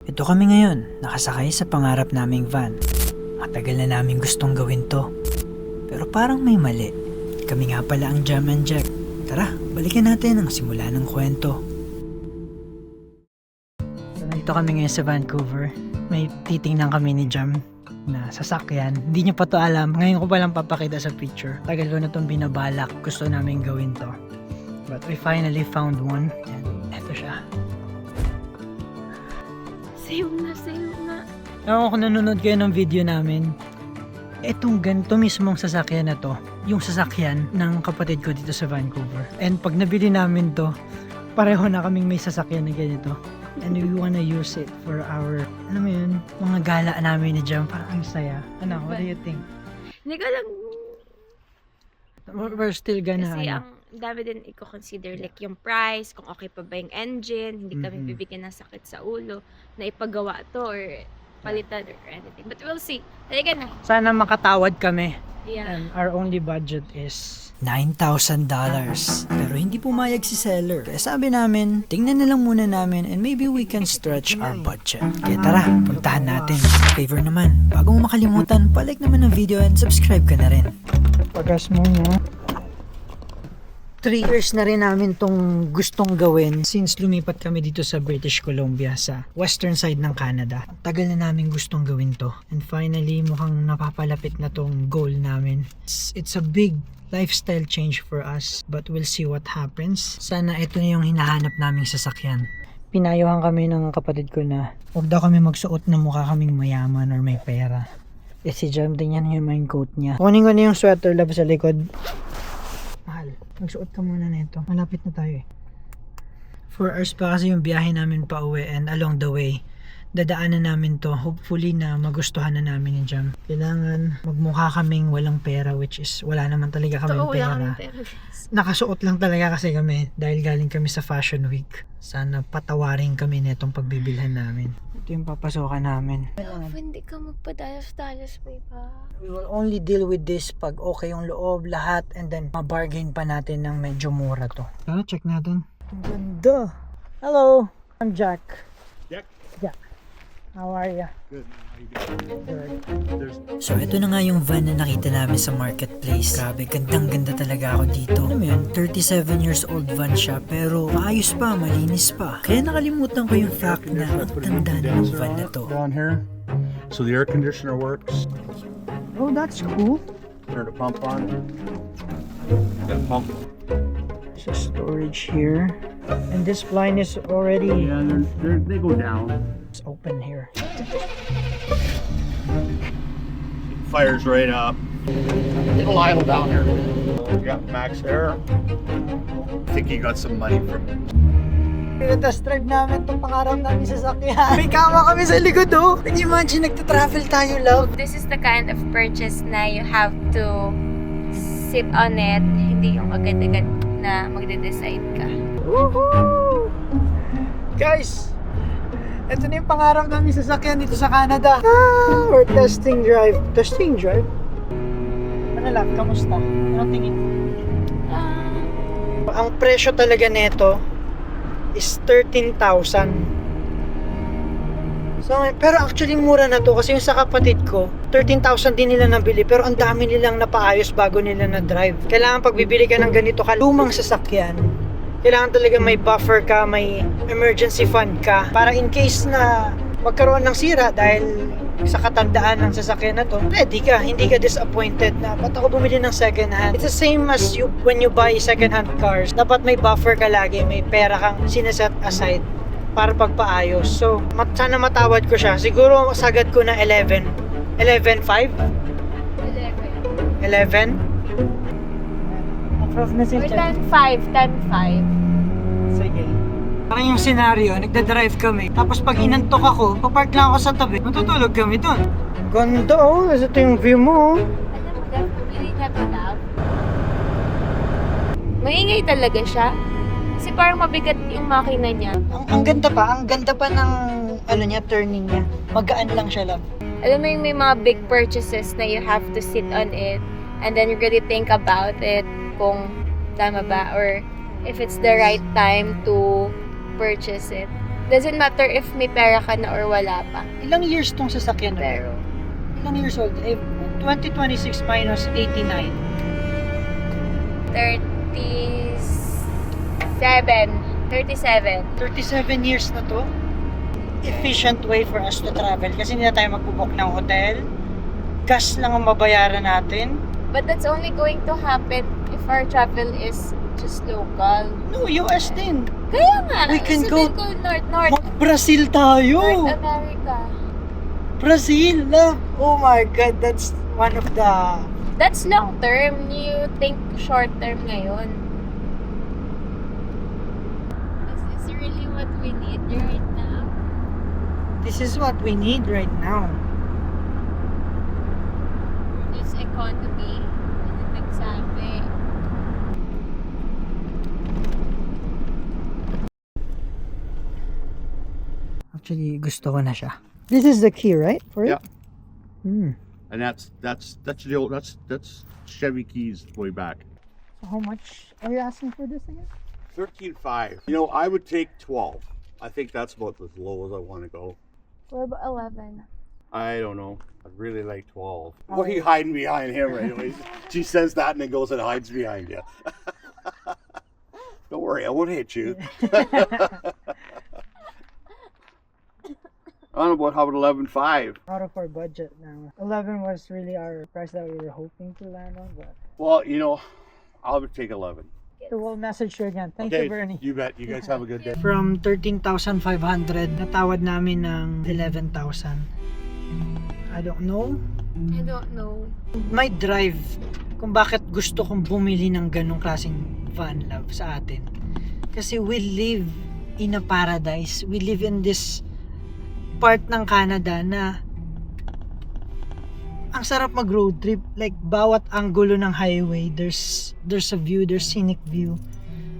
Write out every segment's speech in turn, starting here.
Ito kami ngayon, nakasakay sa pangarap naming van. Matagal na namin gustong gawin to. Pero parang may mali. Kami nga pala ang Jam and Jack. Tara, balikan natin ang simula ng kwento. So, nandito kami ngayon sa Vancouver. May titingnan kami ni Jam na sasakyan. Hindi niya pa to alam. Ngayon ko palang papakita sa picture. Tagal ko na itong binabalak. Gusto namin gawin to. But we finally found one. And eto siya. Save na. Ako kung nanonood kayo ng video namin, etong ganito mismong sasakyan na to, yung sasakyan ng kapatid ko dito sa Vancouver. And pag nabili namin to, pareho na kaming may sasakyan na ganito. And we wanna use it for our, alam mo yun, mga gala namin ni Jam. Parang ang saya. Ano, what do you think? Hindi ko lang. We're still gonna, Kasi ang dami din i-consider, like yung price, kung okay pa ba yung engine, hindi kami bibigyan ng sakit sa ulo na ipagawa to or palitan or anything. But we'll see. Talaga na. sana makatawad kami. Yeah. And our only budget is $9,000. Pero hindi pumayag si seller. Kaya sabi namin, tingnan na lang muna namin and maybe we can stretch our budget. Kaya tara, puntahan natin. Favor naman, bago mo makalimutan, palike naman ang video and subscribe ka na rin. Pagas mo na. 3 years na rin namin tong gustong gawin since lumipat kami dito sa British Columbia sa western side ng Canada. Tagal na namin gustong gawin to. And finally, mukhang napapalapit na tong goal namin. It's a big lifestyle change for us, but we'll see what happens. Sana ito na yung hinahanap naming sasakyan. Pinayuhan kami ng kapatid ko na huwag daw kami magsuot na mukha kaming mayaman or may pera. Eh si Jam din yan yung main coat niya. Kunin ko na yung sweater lab sa likod. Mahal, magsuot ka muna nito. Malapit na tayo eh. 4 hours pa kasi yung biyahe namin pa uwi and along the way, dadaanan namin to. Hopefully na magustuhan na namin yung Jam. Kailangan magmukha kaming walang pera, which is wala naman talaga kaming pera. Nakasuot lang talaga kasi kami dahil galing kami sa Fashion Week. Sana patawarin kami netong pagbibilhan namin. Ito yung papasokan namin. Hindi ka magpadalos-dalos pa iba. We will only deal with this pag okay yung loob, lahat, and then mabargain pa natin ng medyo mura to. Tara, check natin. Ang ganda. Hello, I'm Jack. Jack? Jack. How are ya? Good. How you doing? So ito na nga yung van na nakita namin sa marketplace. Grabe, gandang-ganda talaga ako dito. Alam mo yun, 37 years old van siya pero maayos pa, malinis pa. Kaya nakalimutan ko yung fact na ang tanda ng van na to. Down here, so the air conditioner works. Oh, that's cool. Turn the pump on. Got a pump. There's a storage here. And this blind is already Yeah, they go down. it's open here. Fires right up. It'll idle down here. We got max air. I think you got some money from it. Test drive namin itong pangarap namin sa sakyan. May kama kami sa likod oh. Can you imagine, nagta-travel tayo, love? This is the kind of purchase na you have to sit on it. Hindi yung agad-agad na magde-decide ka. Woohoo! Guys, ito na yung pangarap namin sa sakyan dito sa Canada. We're testing drive. Testing drive? Ano lang, kamusta? Anong tingin mo? Ang presyo talaga nito is 13,000. So, pero actually mura na to kasi yung sa kapatid ko, 13,000 din nila nabili pero ang dami nilang napaayos bago nila na-drive. Kailangan pag bibili ka ng ganito kalumang sasakyan, kailangan talaga may buffer ka, may emergency fund ka para in case na magkaroon ng sira dahil sa katandaan ng sasakyan na to, ready ka, hindi ka disappointed na ba't ako bumili ng second hand. It's the same as you when you buy second hand cars. Dapat may buffer ka lagi, may pera kang sineset aside para pagpaayos. So, sana matawad ko siya. Siguro sagad ko na 11. 11.5? 11? Approve na si Or Jack. 10-5. 10-5. Sige. Parang yung scenario, nagda-drive kami. Tapos pag inantok ako, papark lang ako sa tabi. Matutulog kami doon. Ganda oh. Ito yung view mo. Alam mo, definitely na to love. Maingay talaga siya. Kasi parang mabigat yung makina niya. Ang ganda pa ng ano niya, turning niya. Magaan lang siya lang. Alam mo yung may mga big purchases na you have to sit on it and then you really think about it kung tama ba or if it's the right time to purchase it. Doesn't matter if may pera ka na or wala pa. Ilang years tong sasakyan na? Pero, Ilang years old? 2026 minus 89. 37. 37 years na to. Efficient way for us to travel kasi hindi na tayo magbubook ng hotel. Gas lang ang mabayaran natin. But that's only going to happen if our travel is just local. No, US din. Kaya nga, We can sabihin go- ko North Brazil tayo. America. Brazil, love. Oh my God, that's one of the... That's long term. You think short term ngayon. Is this really what we need right now? This is what we need right now. This economy. Ano nagsabi? Actually, gusto ko na siya. This is the key, right? For it? Yeah. Hmm. And that's the old that's Chevy Keys way back. So how much are you asking for this again? 13.5. You know, I would take 12. I think that's about as low as I want to go. What about 11? I don't know. I really like 12. What are you hiding behind him, anyways? She says that and then goes and hides behind you. Don't worry, I won't hit you. I don't know about how about 11.5. Out of our budget now. 11 was really our price that we were hoping to land on. But Well, you know, I would take 11. so we'll message you again. Thank Okay, you, Bernie. you bet. You guys have a good day. From 13,500, natawad namin ng 11,000. I don't know. I don't know. My drive kung bakit gusto kong bumili ng ganong klaseng van, love, sa atin. Kasi we live in a paradise. We live in this part ng Canada na ang sarap mag road trip. Like bawat anggulo ng highway, there's a view, there's scenic view.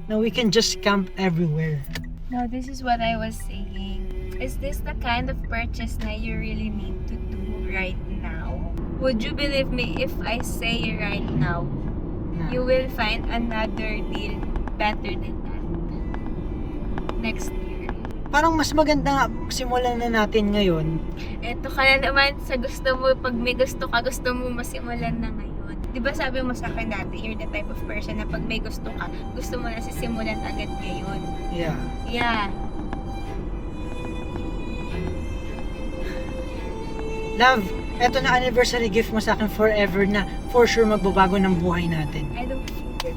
Now we can just camp everywhere. Now, this is what I was saying. Is this the kind of purchase na you really need to do right now? Would you believe me if I say right now, you will find another deal better than that next year? Parang mas maganda nga simulan na natin ngayon. Eto ka na naman sa gusto mo, pag may gusto ka, gusto mo masimulan na ngayon. Di ba sabi mo sa akin dati, you're the type of person na pag may gusto ka, gusto mo na sisimulan agad ngayon. Yeah. Yeah. Love, eto na anniversary gift mo sa akin forever na for sure magbabago ng buhay natin. I don't care.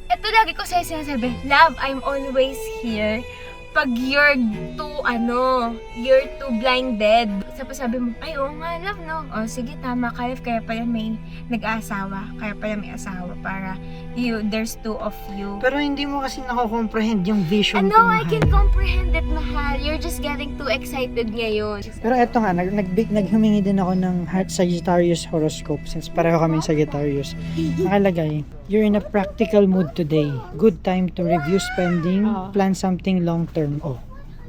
Ito lagi ko sa'yo sinasabi, love, I'm always here. Pag you're too blinded. Sabi mo, ay oo nga, love, no? O sige, tama ka, kaya pala may nag-aasawa, kaya pala may asawa para there's two of you. Pero hindi mo kasi nako-comprehend yung vision I ko. know, I mahal. can comprehend it, mahal. You're just getting too excited ngayon. Pero eto nga, naghumingi din ako ng Heart Sagittarius horoscope since pareho kami Sagittarius. Nakalagay, you're in a practical mood today. Good time to review spending, plan something long term. Oh,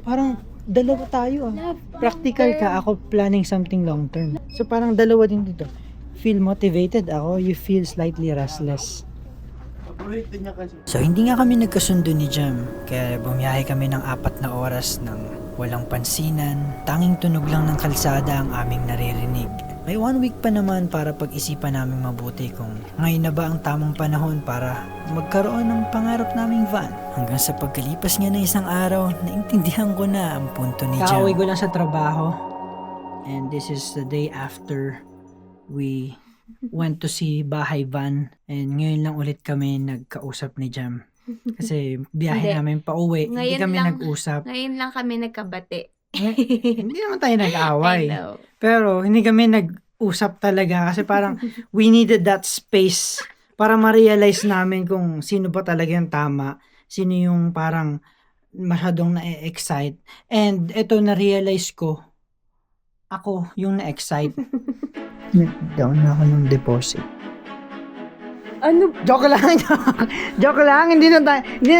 parang dalawa tayo ah. Love, Practical ka, ako planning something long term. So parang dalawa din dito. Feel motivated ako, you feel slightly restless. So hindi nga kami nagkasundo ni Jam, kaya bumiyahe kami ng 4 na oras ng walang pansinan, tanging tunog lang ng kalsada ang aming naririnig. May 1 week pa naman para pag-isipan namin mabuti kung ngayon na ba ang tamang panahon para magkaroon ng pangarap naming van. Hanggang sa pagkalipas nga ng isang araw, naintindihan ko na ang punto ni Jam. Kauwi ko lang sa trabaho, and this is the day after we went to see Bahay Van, and ngayon lang ulit kami nagkausap ni Jam. Kasi biyahe Hindi. namin pa uwi, hindi Ngayon kami lang. nag-usap. Ngayon lang kami nagkabati. Hindi naman tayo nag-away. I know. Pero hindi kami nag-usap talaga kasi parang we needed that space para ma-realize namin kung sino ba talaga yung tama, sino yung parang masyadong na-excite. And ito na-realize ko, ako yung na-excite. Nag-down na ako ng deposit. Ano? Joke lang, joke lang. Hindi na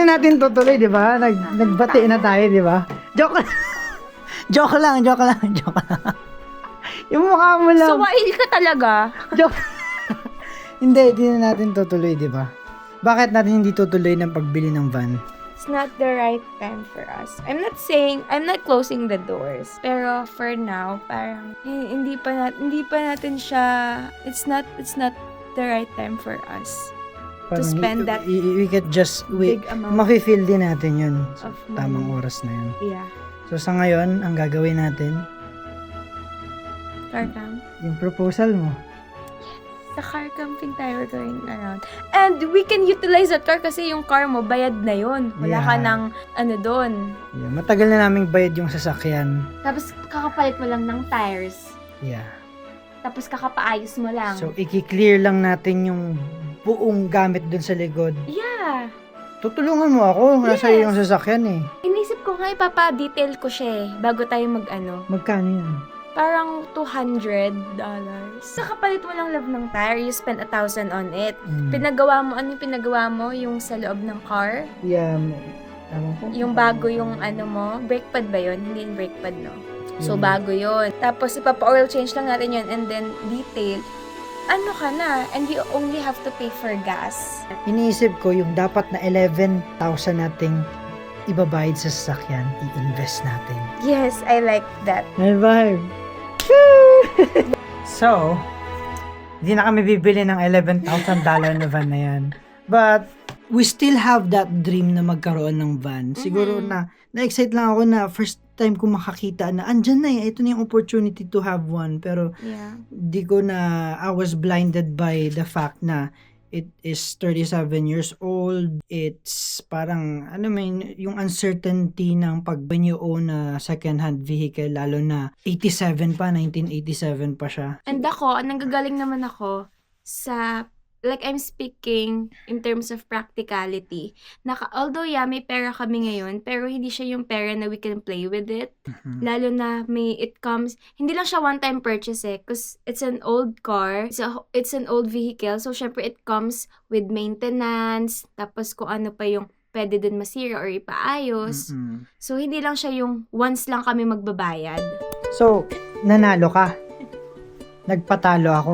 natin tutuloy, di ba? Nagbati na tayo, di ba? Joke lang. Joke lang. Yung mukha mo lang. Suwail ka talaga. Joke. Hindi na natin tutuloy, di ba? Bakit natin hindi tutuloy ng pagbili ng van? it's not the right time for us. I'm not closing the doors. Pero for now, parang hindi pa natin siya, it's not the right time for us to spend that we could just, big amount mafe-feel din natin yun sa of tamang money. oras na yun. Yeah. So sa ngayon, ang gagawin natin, Car camp. yung proposal mo. Sa car camping tayo, we're going around. And we can utilize that car kasi yung car mo, bayad na yun. Wala ka Yeah. ng doon. Yeah, matagal na naming bayad yung sasakyan. Tapos kakapalit mo lang ng tires. Yeah. Tapos kakapaayos mo lang. So, i-clear lang natin yung buong gamit dun sa likod. Yeah. Tutulungan mo ako. Nasa Yes. yung sasakyan eh. Inisip ko nga ipapa-detail ko siya bago tayo Magkano yan? Parang $200. Kakapalit mo lang love ng tire, you spend 1,000 on it. Pinagawa mo? Yung sa loob ng car? Yeah. Ewan ko. Yung bago yung mo? Brake pad ba yun? Hindi yung brake pad, no? So, Hmm. bago yun. Tapos, ipapa-oil change lang natin yun and then detail. Ano ka na? And you only have to pay for gas. Iniisip ko yung dapat na 11,000 nating ibabayad sa sasakyan, i-invest natin. Yes, I like that. High vibe! So, hindi na kami bibili ng $11,000 na van na yan. But, we still have that dream na magkaroon ng van. Siguro na-excite lang ako na first time ko makakita na andyan na ito na yung opportunity to have one. Pero, Yeah. I was blinded by the fact na it is 37 years old. It's parang, yung uncertainty ng pag when you own a second-hand vehicle, lalo na 1987 pa siya. And ako, nanggagaling naman ako sa, like I'm speaking in terms of practicality. Although may pera kami ngayon, pero hindi siya yung pera na we can play with it. Lalo na it comes, hindi lang siya one-time purchase because it's an old car, it's an old vehicle, so syempre it comes with maintenance, tapos kung ano pa yung pwede din masira or ipaayos. So hindi lang siya yung once lang kami magbabayad. So, nanalo ka. Nagpatalo ako.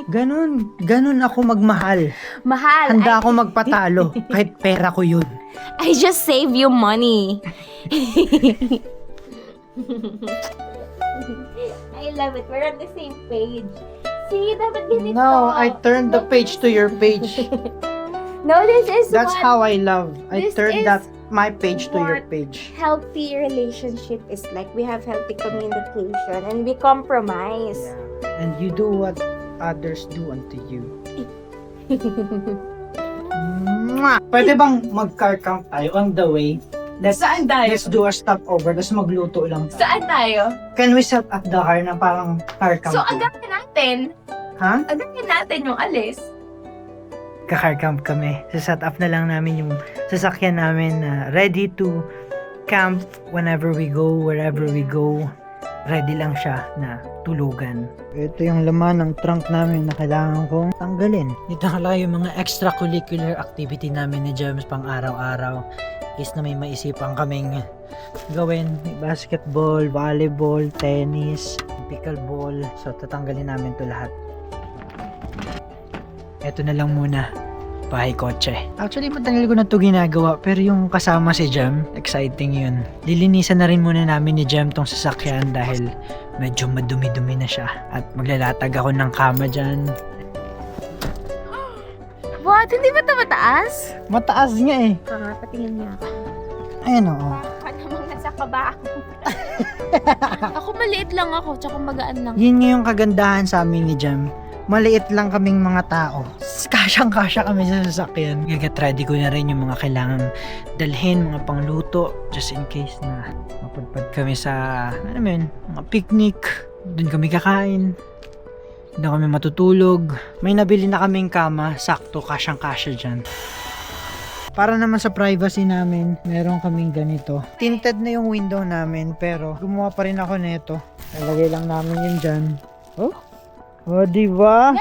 Ganun ako magmahal. Mahal! Handa ako magpatalo kahit pera ko yun. I just save you money. I love it. We're on the same page. See, dapat ganito. No, I turned the page to your page. No, this is That's what how I love. I This turned is my page to your what page. healthy relationship is like. We have healthy communication and we compromise. And you do what others do unto you. Mwah! Pwede bang mag-car camp tayo on the way? Saan tayo? Let's do a stopover, tapos magluto lang tayo. Saan tayo? Can we set up the car na parang car camp? So, to? agad natin. Ha? Agad natin yung alis. Ka-car camp kami. Set up na lang namin yung sasakyan namin na ready to camp whenever we go, wherever we go. Ready lang siya na tulugan. Ito yung laman ng trunk namin na kailangan kong tanggalin. Dito lang yung mga extracurricular activity namin ni James pang araw-araw. Is na may maisipan kaming gawin. May basketball, volleyball, tennis, pickleball. So, tatanggalin namin to lahat. Ito na lang muna. Bahay kotse. Actually, matagal ko na to ginagawa, pero yung kasama si Jem, exciting yun. Lilinisan na rin muna namin ni Jem tong sasakyan dahil medyo madumi-dumi na siya. At maglalatag ako ng kama dyan. What? Hindi ba ito mataas? Mataas nga eh. Patingin niya ako. Ayan oo. Ano mga sa kaba ako? Ako maliit lang ako, tsaka magaan lang. Yun nga yung kagandahan sa amin ni Jem. Maliit lang kaming mga tao. Kasyang-kasya kami sa sasakyan. Gagat ready ko na rin yung mga kailangan dalhin, mga pangluto, just in case na mapadpad kami sa, mga picnic. Doon kami kakain. Doon kami matutulog. May nabili na kaming kama, sakto, kasyang-kasya dyan. Para naman sa privacy namin, meron kaming ganito. Tinted na yung window namin, pero gumawa pa rin ako nito. Nalagay lang namin yun dyan. Oh, diba?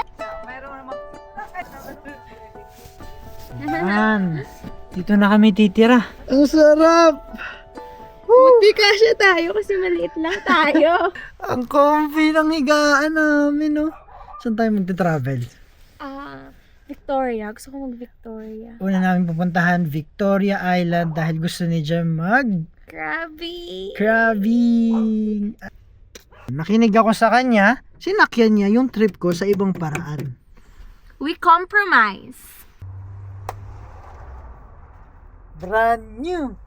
Yan. Dito na kami titira. Ang sarap! Buti kasya tayo kasi maliit lang tayo. Ang comfy ng higaan namin, no? Saan tayo magta-travel? Victoria. Gusto ko mag-Victoria. Una namin pupuntahan Victoria Island dahil gusto ni Jem crabbing. Nakinig ako sa kanya, sinakyan niya yung trip ko sa ibang paraan. We compromise. Brand new